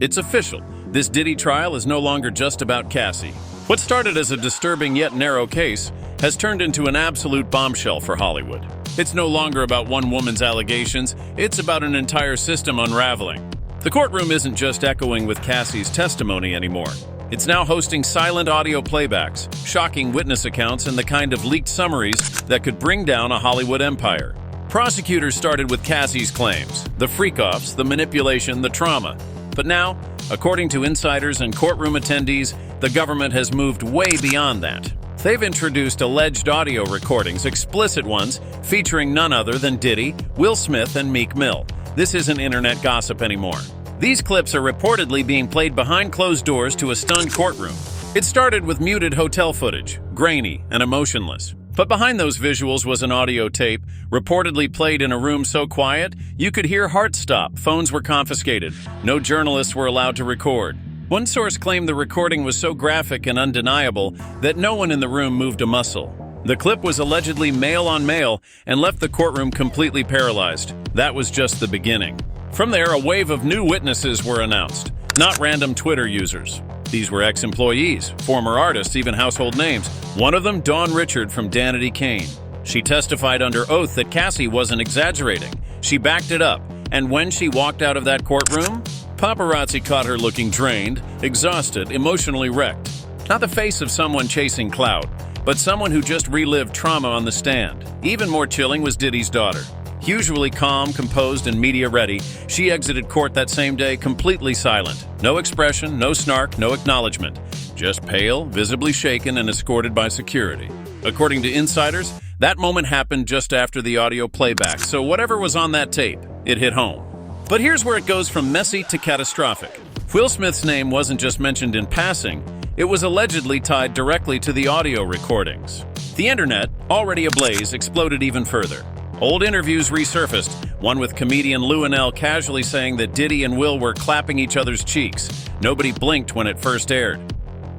It's official. This Diddy trial is no longer just about Cassie. What started as a disturbing yet narrow case has turned into an absolute bombshell for Hollywood. It's no longer about one woman's allegations, it's about an entire system unraveling. The courtroom isn't just echoing with Cassie's testimony anymore. It's now hosting silent audio playbacks, shocking witness accounts, and the kind of leaked summaries that could bring down a Hollywood empire. Prosecutors started with Cassie's claims, the freakoffs, the manipulation, the trauma. But now, according to insiders and courtroom attendees, the government has moved way beyond that. They've introduced alleged audio recordings, explicit ones, featuring none other than Diddy, Will Smith, and Meek Mill. This isn't internet gossip anymore. These clips are reportedly being played behind closed doors to a stunned courtroom. It started with muted hotel footage, grainy and emotionless. But behind those visuals was an audio tape, reportedly played in a room so quiet, you could hear hearts stop, phones were confiscated, no journalists were allowed to record. One source claimed the recording was so graphic and undeniable that no one in the room moved a muscle. The clip was allegedly male on male and left the courtroom completely paralyzed. That was just the beginning. From there, a wave of new witnesses were announced, not random Twitter users. These were ex-employees, former artists, even household names. One of them, Dawn Richard from Danity Kane. She testified under oath that Cassie wasn't exaggerating. She backed it up, and when she walked out of that courtroom, paparazzi caught her looking drained, exhausted, emotionally wrecked. Not the face of someone chasing clout, but someone who just relived trauma on the stand. Even more chilling was Diddy's daughter. Usually calm, composed, and media-ready, she exited court that same day completely silent. No expression, no snark, no acknowledgement. Just pale, visibly shaken, and escorted by security. According to insiders, that moment happened just after the audio playback, so whatever was on that tape, it hit home. But here's where it goes from messy to catastrophic. Will Smith's name wasn't just mentioned in passing, it was allegedly tied directly to the audio recordings. The internet, already ablaze, exploded even further. Old interviews resurfaced, one with comedian Lou Anel casually saying that Diddy and Will were clapping each other's cheeks. Nobody blinked when it first aired.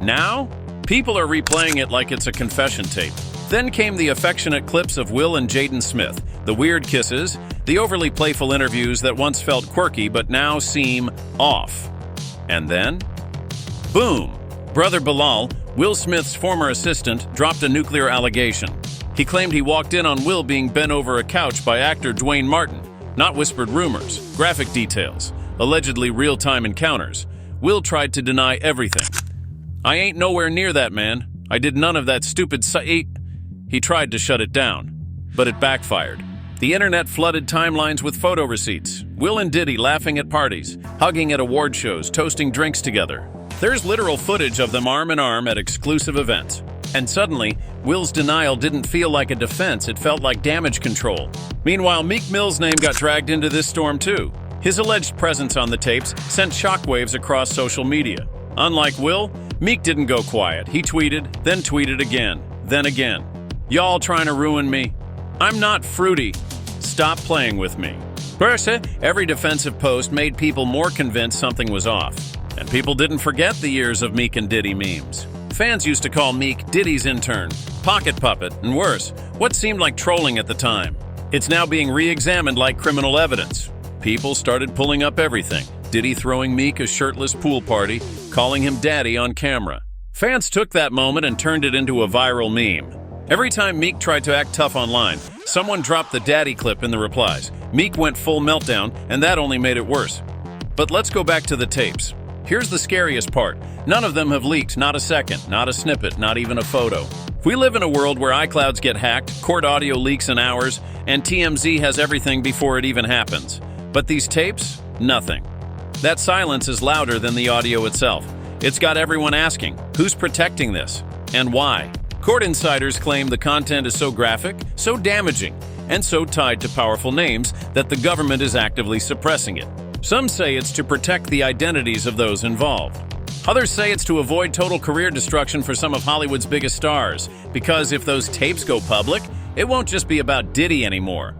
Now, people are replaying it like it's a confession tape. Then came the affectionate clips of Will and Jaden Smith, the weird kisses, the overly playful interviews that once felt quirky but now seem off. And then, boom! Brother Bilaal, Will Smith's former assistant, dropped a nuclear allegation. He claimed he walked in on Will being bent over a couch by actor Dwayne Martin. Not whispered rumors, graphic details, allegedly real-time encounters. Will tried to deny everything. "I ain't nowhere near that, man. I did none of that stupid He tried to shut it down, but it backfired. The internet flooded timelines with photo receipts. Will and Diddy laughing at parties, hugging at award shows, toasting drinks together. There's literal footage of them arm in arm at exclusive events. And suddenly, Will's denial didn't feel like a defense, it felt like damage control. Meanwhile, Meek Mill's name got dragged into this storm too. His alleged presence on the tapes sent shockwaves across social media. Unlike Will, Meek didn't go quiet. He tweeted, then tweeted again, then again. "Y'all trying to ruin me? I'm not fruity. Stop playing with me." Every defensive post made people more convinced something was off. And people didn't forget the years of Meek and Diddy memes. Fans used to call Meek Diddy's intern, pocket puppet, and worse, what seemed like trolling at the time. It's now being re-examined like criminal evidence. People started pulling up everything. Diddy throwing Meek a shirtless pool party, calling him daddy on camera. Fans took that moment and turned it into a viral meme. Every time Meek tried to act tough online, someone dropped the daddy clip in the replies. Meek went full meltdown, and that only made it worse. But let's go back to the tapes. Here's the scariest part. None of them have leaked, not a second, not a snippet, not even a photo. We live in a world where iClouds get hacked, court audio leaks in hours, and TMZ has everything before it even happens. But these tapes? Nothing. That silence is louder than the audio itself. It's got everyone asking, who's protecting this? And why? Court insiders claim the content is so graphic, so damaging, and so tied to powerful names that the government is actively suppressing it. Some say it's to protect the identities of those involved. Others say it's to avoid total career destruction for some of Hollywood's biggest stars, because if those tapes go public, it won't just be about Diddy anymore.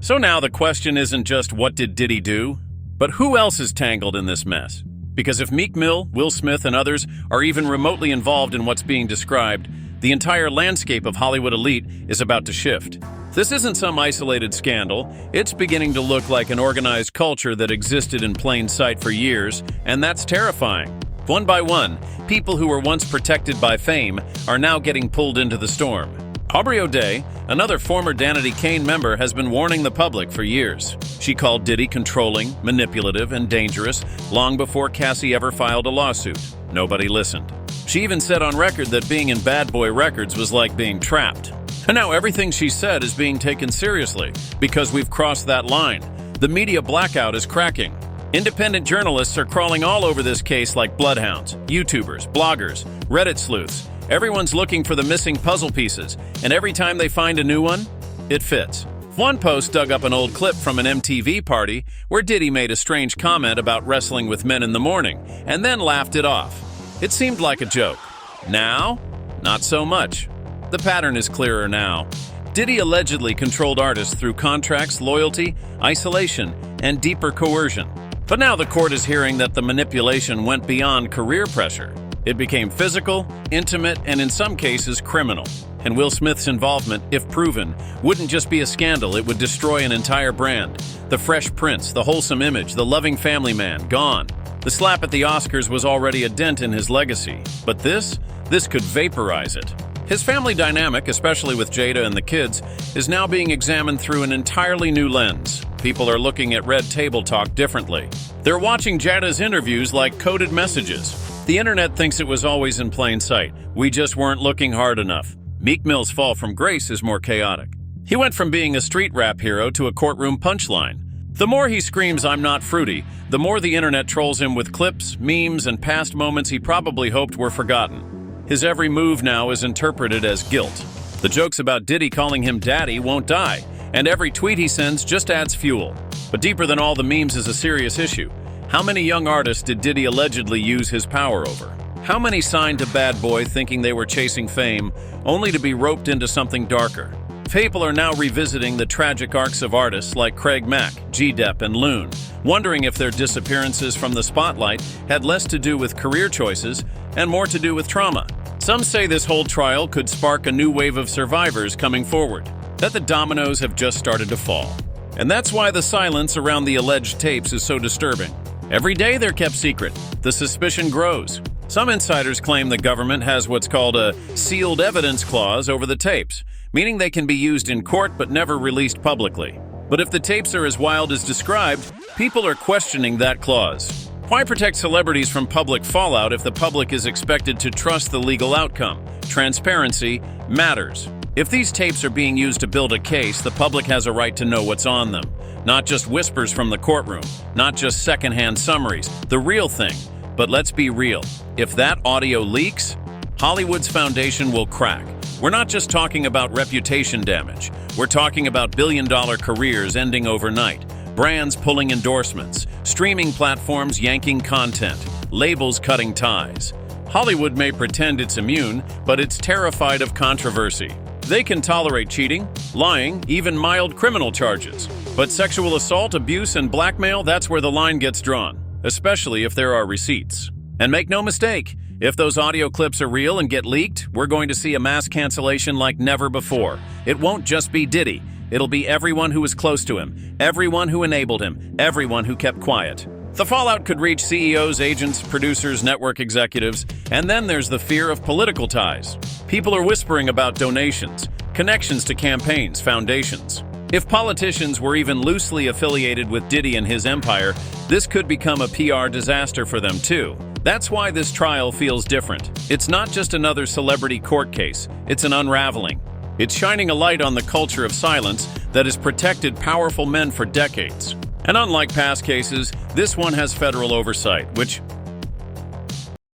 So now the question isn't just what did Diddy do, but who else is tangled in this mess? Because if Meek Mill, Will Smith, and others are even remotely involved in what's being described, The entire landscape of Hollywood elite is about to shift. This isn't some isolated scandal. It's beginning to look like an organized culture that existed in plain sight for years, and that's terrifying. One by one, people who were once protected by fame are now getting pulled into the storm. Aubrey O'Day, another former Danity Kane member, has been warning the public for years. She called Diddy controlling, manipulative, and dangerous long before Cassie ever filed a lawsuit. Nobody listened. She even said on record that being in Bad Boy Records was like being trapped. And now everything she said is being taken seriously because we've crossed that line. The media blackout is cracking. Independent journalists are crawling all over this case like bloodhounds, YouTubers, bloggers, Reddit sleuths. Everyone's looking for the missing puzzle pieces, and every time they find a new one, it fits. One post dug up an old clip from an MTV party where Diddy made a strange comment about wrestling with men in the morning, and then laughed it off. It seemed like a joke. Now, not so much. The pattern is clearer now. Diddy allegedly controlled artists through contracts, loyalty, isolation, and deeper coercion. But now the court is hearing that the manipulation went beyond career pressure. It became physical, intimate, and in some cases criminal. And Will Smith's involvement, if proven, wouldn't just be a scandal, it would destroy an entire brand. The Fresh Prince, the wholesome image, the loving family man, gone. The slap at the Oscars was already a dent in his legacy. But this could vaporize it. His family dynamic, especially with Jada and the kids, is now being examined through an entirely new lens. People are looking at Red Table Talk differently. They're watching Jada's interviews like coded messages. The internet thinks it was always in plain sight. We just weren't looking hard enough. Meek Mill's fall from grace is more chaotic. He went from being a street rap hero to a courtroom punchline. The more he screams, "I'm not fruity," the more the internet trolls him with clips, memes, and past moments he probably hoped were forgotten. His every move now is interpreted as guilt. The jokes about Diddy calling him daddy won't die, and every tweet he sends just adds fuel. But deeper than all the memes is a serious issue. How many young artists did Diddy allegedly use his power over? How many signed to Bad Boy thinking they were chasing fame, only to be roped into something darker? People are now revisiting the tragic arcs of artists like Craig Mack, G-Dep, and Loon, wondering if their disappearances from the spotlight had less to do with career choices and more to do with trauma. Some say this whole trial could spark a new wave of survivors coming forward, that the dominoes have just started to fall. And that's why the silence around the alleged tapes is so disturbing. Every day they're kept secret. The suspicion grows. Some insiders claim the government has what's called a sealed evidence clause over the tapes, meaning they can be used in court but never released publicly. But if the tapes are as wild as described, people are questioning that clause. Why protect celebrities from public fallout if the public is expected to trust the legal outcome? Transparency matters. If these tapes are being used to build a case, the public has a right to know what's on them. Not just whispers from the courtroom, not just secondhand summaries, the real thing. But let's be real. If that audio leaks, Hollywood's foundation will crack. We're not just talking about reputation damage. We're talking about billion-dollar careers ending overnight, brands pulling endorsements, streaming platforms yanking content, labels cutting ties. Hollywood may pretend it's immune, but it's terrified of controversy. They can tolerate cheating, lying, even mild criminal charges. But sexual assault, abuse, and blackmail, that's where the line gets drawn, especially if there are receipts. And make no mistake, if those audio clips are real and get leaked, we're going to see a mass cancellation like never before. It won't just be Diddy. It'll be everyone who was close to him, everyone who enabled him, everyone who kept quiet. The fallout could reach CEOs, agents, producers, network executives, and then there's the fear of political ties. People are whispering about donations, connections to campaigns, foundations. If politicians were even loosely affiliated with Diddy and his empire, this could become a PR disaster for them too. That's why this trial feels different. It's not just another celebrity court case, it's an unraveling. It's shining a light on the culture of silence that has protected powerful men for decades. And unlike past cases, this one has federal oversight, which